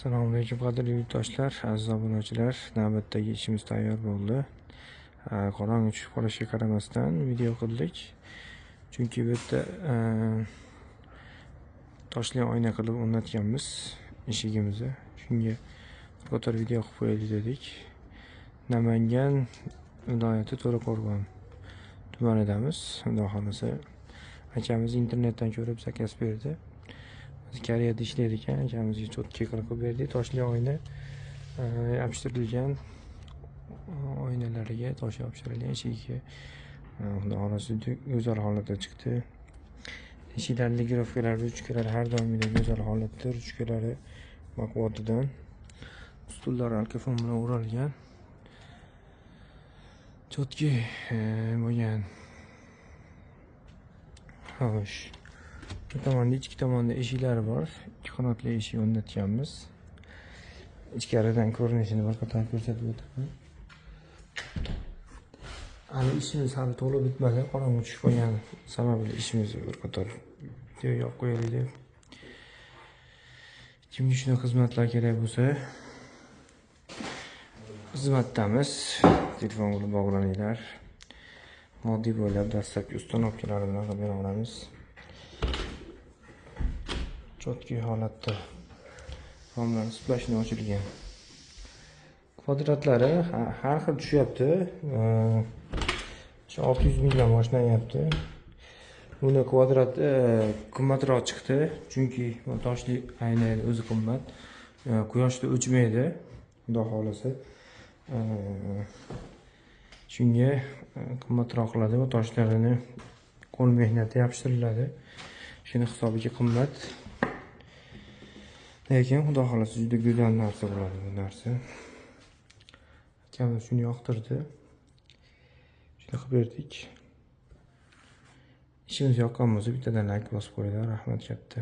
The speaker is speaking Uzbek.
Assalomu alaykum qadrli yurtdoshlar, aziz obunachilar. Navbatdagi ishimiz tayyor bo'ldi. Qorong'i tushib qolishiga qaramasdan video qildik. Chunki bu yerda toshli oyna qilib o'rnatganmiz eshigimizni. Shunga bir qator video qilib qo'yaylik dedik. Namangan viloyati To'raqo'rg'on tumanidamiz. Xudo xolasa akamiz internetdan ko'rib zakaz berdi. Koreyada ishlaydi ekan, akamizga cho'tki qilib berdik. Toshli oyna yopishtirilgan, oynalariga tosh yopishtirilgan eshigiga xudo xolasa go'zal holatda chiqdi. Eshiklarning ligirovkalari, ruchkalari har doimgidek go'zal holatda, ruchkalari baquvvatidan, stullar alkafon bilan o'ralgan, cho'tki bo'lgan. Xo'sh, bu tomonda ikki tomonda eshiklari bor. Ikki qanotli eshik o'rnatganmiz. Ichkaridan ko'rinishini bir qator ko'rsatib o'taman. Hali ishimiz hali to'liq bitmadi. Qorong'i tushib qolgan sababli ishimizni bir qator video yopib qo'yaylik deb. Kimga shunday xizmatlar kerak bo'lsa, xizmatdamiz. Telefon bilan bog'laninglar. Moddiy bo'ylab dastlabki ustanovkalari bilan qilib beramiz. Cho'tki holatda romlar splashni ochilgan. Kvadratlari har xil tushyapti. 600 mingdan boshlanyapti. Buni kvadrat qimmatroq chiqdi, chunki toshli ayni o'zi qimmat. Quyoshda o'chmaydi, xudo xolasa. Shunga qimmatroq qiladi va toshlarini qo'l mehnati yopishtiriladi. Shuni hisobiga qimmat. Lekin xudo xolasa juda go'zal narsa bo'ladi bu narsa. Akamiz shuni yoqtirdi. Shuni qilib berdik. Ishimiz yoqqan bo'lsa bittadan like bosib qo'yinglar, rahmat katta.